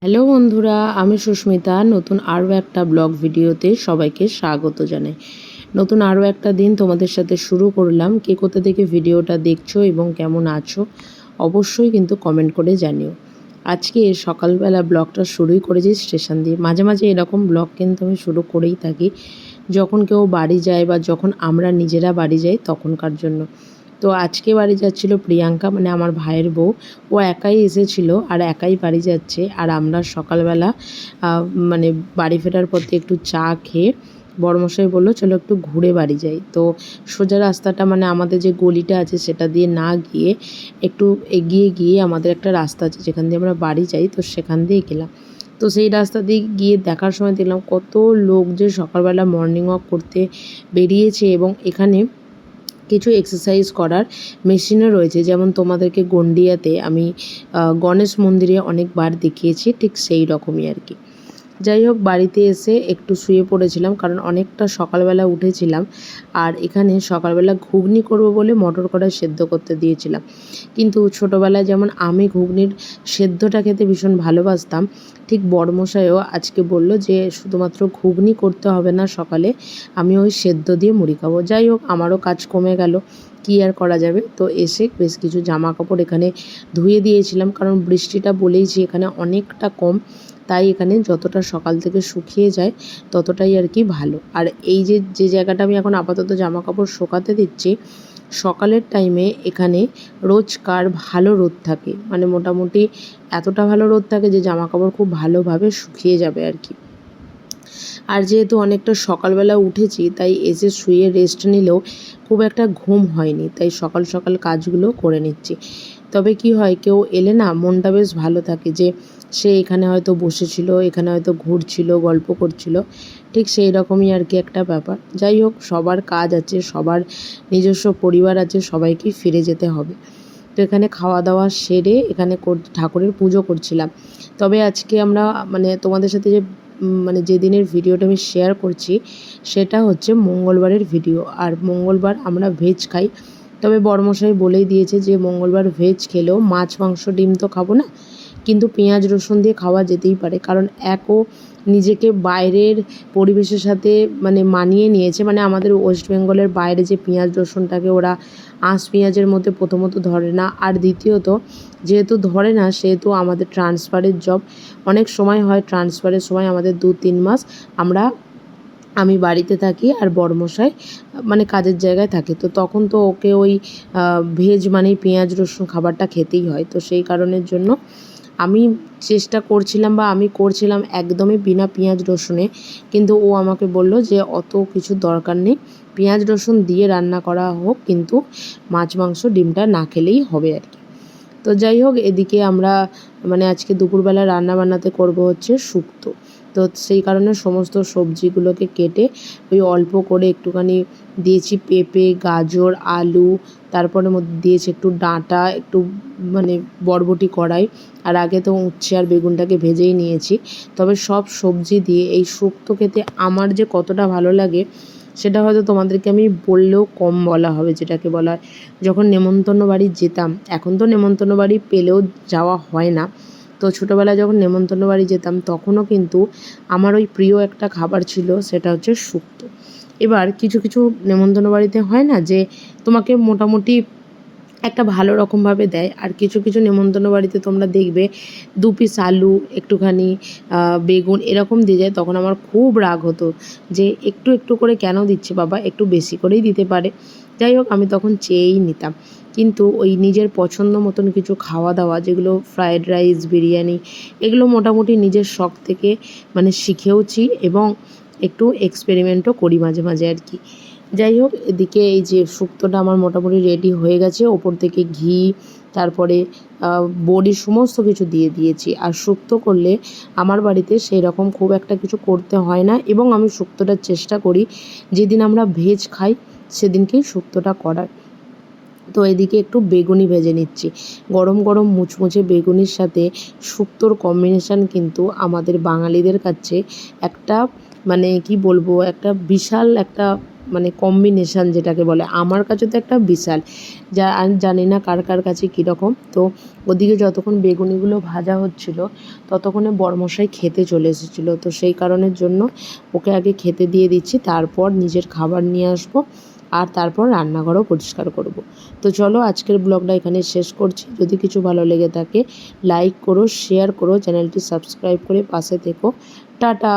Hello বন্ধুরা, আমি সুস্মিতা। নতুন আরও একটা ব্লগ ভিডিওতে সবাইকে স্বাগত জানাই। নতুন আরও একটা দিন তোমাদের সাথে শুরু করলাম। কে কোথা থেকে ভিডিওটা দেখছো এবং কেমন আছো অবশ্যই কিন্তু কমেন্ট করে জানিও। আজকে সকালবেলা ব্লগটা শুরুই করেছি স্টেশন দিয়ে। মাঝে মাঝে এরকম ব্লগ কিন্তু আমি শুরু করেই থাকি, যখন কেউ বাড়ি যায় বা যখন আমরা নিজেরা বাড়ি যাই তখনকার জন্য। তো আজকে বাড়ি যাচ্ছিল প্রিয়াঙ্কা, মানে আমার ভাইয়ের বউ। ও একাই এসেছিল আর একাই বাড়ি যাচ্ছে। আর আমরা সকালবেলা মানে বাড়ি ফেরার পথে একটু চা খেয়ে বড়মশাই বললো চলো একটু ঘুরে বাড়ি যাই। তো সোজা রাস্তাটা, মানে আমাদের যে গলিটা আছে সেটা দিয়ে না গিয়ে একটু এগিয়ে গিয়ে আমাদের একটা রাস্তা আছে যেখান দিয়ে আমরা বাড়ি যাই, তো সেখান দিয়ে গেলাম। তো সেই রাস্তা দিয়ে গিয়ে দেখার সময় দেখলাম কত লোক যে সকালবেলা মর্নিং ওয়াক করতে বেরিয়েছে। এবং এখানে কিছু এক্সারসাইজ করার মেশিনও রয়েছে, যেমন তোমাদেরকে গন্ডিয়াতে আমি গণেশ মন্দিরে অনেকবার দেখিয়েছি, ঠিক সেই রকমই আর কি। যাই হোক, বাড়িতে এসে একটু শুয়ে পড়েছিলাম, কারণ অনেকটা সকালবেলা উঠেছিলাম। আর এখানে সকালবেলা ঘুগনি করব বলে মটর কড়াই সেদ্ধ করতে দিয়েছিলাম। কিন্তু ছোটোবেলায় যেমন আমি ঘুগনির সেদ্ধটা খেতে ভীষণ ভালোবাসতাম, ঠিক বড়মশাইও আজকে বলল যে শুধুমাত্র ঘুগনি করতে হবে না সকালে, আমি ওই সেদ্ধ দিয়ে মুড়ি খাবো। যাই হোক, আমারও কাজ কমে গেল, কী আর করা যাবে। তো এসে বেশ কিছু জামা কাপড় এখানে ধুয়ে দিয়েছিলাম, কারণ বৃষ্টিটা বলেইছি এখানে অনেকটা কম, তাই এখানে যতটা সকাল থেকে শুকিয়ে যায় ততটাই আর কি ভালো। আর এই যে জায়গাটা আমি এখন আপাতত জামা কাপড় শুকাতে দিচ্ছি, সকালের টাইমে এখানে রোজকার ভালো রোদ থাকে, মানে মোটামুটি এতটা ভালো রোদ থাকে যে জামা কাপড় খুব ভালোভাবে শুকিয়ে যাবে আর কি। আর যেহেতু অনেকটা সকালবেলা উঠেছি, তাই এসে শুয়ে রেস্ট নিলেও খুব একটা ঘুম হয়নি, তাই সকাল সকাল কাজগুলো করে নিচ্ছি। তবে কি হয়, কেউ এলে না মনটা বেশ ভালো থাকে, যে সে এখানে হয়তো বসেছিল, এখানে হয়তো ঘুরছিল, গল্প করছিল, ঠিক সেই রকমই আর কি একটা ব্যাপার। যাই হোক, সবার কাজ আছে, সবার নিজস্ব পরিবার আছে, সবাইকেই ফিরে যেতে হবে। তো এখানে খাওয়া দাওয়া সেরে এখানে ঠাকুরের পুজো করছিলাম। তবে আজকে আমরা, মানে তোমাদের সাথে যে মানে যে দিনের ভিডিওটা আমি শেয়ার করছি সেটা হচ্ছে মঙ্গলবারের ভিডিও। আর মঙ্গলবার আমরা ভেজ খাই, তবে বড়মশাই বলেই দিয়েছে যে মঙ্গলবার ভেজ খেলেও মাছ মাংস ডিম তো খাবো না, কিন্তু পেঁয়াজ রসুন দিয়ে খাওয়া যেতেই পারে। কারণ একও নিজেকে বাইরের পরিবেশের সাথে মানে মানিয়ে নিয়েছে, মানে আমাদের ওয়েস্ট বেঙ্গলের বাইরে যে পেঁয়াজ রসুনটাকে ওরা আঁশ পেঁয়াজের মধ্যে প্রথমত ধরে না, আর দ্বিতীয়ত যেহেতু ধরে না সেহেতু আমাদের ট্রান্সফারের জব অনেক সময় হয়, ট্রান্সফারের সময় আমাদের 2-3 মাস আমি বাড়িতে থাকি আর বড়মশাই মানে কাজের জায়গায় থাকে। তো তখন তো ওকে ওই ভেজ মানেই পেঁয়াজ রসুন খাবারটা খেতেই হয়। তো সেই কারণের জন্য আমি চেষ্টা করছিলাম বা আমি করছিলাম একদমই বিনা পেঁয়াজ রসুনে, কিন্তু ও আমাকে বলল যে অত কিছু দরকার নেই, পেঁয়াজ রসুন দিয়ে রান্না করা হোক, কিন্তু মাছ মাংস ডিমটা না খেলেই হবে আর কি। তো যাই হোক, এদিকে আমরা মানে আজকে দুপুরবেলা রান্না বান্নাতে করব হচ্ছে শুক্তো। তো সেই কারণে সমস্ত সবজিগুলোকে কেটে ওই অল্প করে একটুখানি দিয়েছি পেঁপে, গাজর, আলু, তারপরে মধ্যে দিয়েছি একটু ডাঁটা, একটু মানে বরবটি কড়াই, আর আগে তো উচ্ছে আর বেগুনটাকে ভেজেই নিয়েছি। তবে সব সবজি দিয়ে এই শুক্তো খেতে আমার যে কতটা ভালো লাগে সেটা হয়তো তোমাদেরকে আমি বললেও কম বলা হবে, যেটাকে বলা হয় যখন নেমন্তন্ন বাড়ি যেতাম। এখন তো নেমন্তন্ন বাড়ি পেলেও যাওয়া হয় না, তো ছোটোবেলায় যখন নেমন্তন্ন বাড়ি যেতাম তখনও কিন্তু আমার ওই প্রিয় একটা খাবার ছিল, সেটা হচ্ছে শুক্তো। এবার কিছু কিছু নেমন্তন্ন বাড়িতে হয় না যে তোমাকে মোটামুটি একটা ভালো রকমভাবে দেয়, আর কিছু কিছু নেমন্তন্ন বাড়িতে তোমরা দেখবে 2 পিস আলু, একটুখানি বেগুন এরকম দিয়ে যায়। তখন আমার খুব রাগ হতো যে একটু একটু করে কেন দিচ্ছে বাবা, একটু বেশি করেই দিতে পারে। যাই হোক, আমি তখন চেয়েই নিতাম। কিন্তু ওই নিজের পছন্দ মতন কিছু খাওয়া দাওয়া, যেগুলো ফ্রায়েড রাইস, বিরিয়ানি, এগুলো মোটামুটি নিজের শখ থেকে মানে শিখেওছি এবং একটু এক্সপেরিমেন্টও করি মাঝে মাঝে আর কি। যাই হোক, এদিকে এই যে শুক্তোটা আমার মোটামুটি রেডি হয়ে গেছে। ওপর থেকে ঘি, তারপরে বড়ি, সমস্ত কিছু দিয়ে দিয়েছি। আর শুক্তো করলে আমার বাড়িতে সেই রকম খুব একটা কিছু করতে হয় না, এবং আমি শুক্তোটার চেষ্টা করি যেদিন আমরা ভেজ খাই সেদিনকেই শুক্তোটা করার। তো এদিকে একটু বেগুনি ভেজে নিচ্ছি। গরম গরম মুচমুচে বেগুনির সাথে শুক্তোর কম্বিনেশান কিন্তু আমাদের বাঙালিদের কাছে একটা মানে কি বলবো, একটা বিশাল একটা মানে কম্বিনেশান যেটাকে বলে, আমার কাছে তো একটা বিশাল, যা আমি জানি না কার কার কাছে কীরকম। তো ওদিকে যতক্ষণ বেগুনিগুলো ভাজা হচ্ছিল ততক্ষণে বড়মশাই খেতে চলে এসেছিলো, তো সেই কারণের জন্য ওকে আগে খেতে দিয়ে দিচ্ছি, তারপর নিজের খাবার নিয়ে আসবো আর তারপর রান্নাঘরও পরিষ্কার করব। তো চলো আজকের ব্লগটা এখানে শেষ করছি। যদি কিছু ভালো লেগে থাকে লাইক করো, শেয়ার করো, চ্যানেলটি সাবস্ক্রাইব করে পাশে থেকো। টাটা।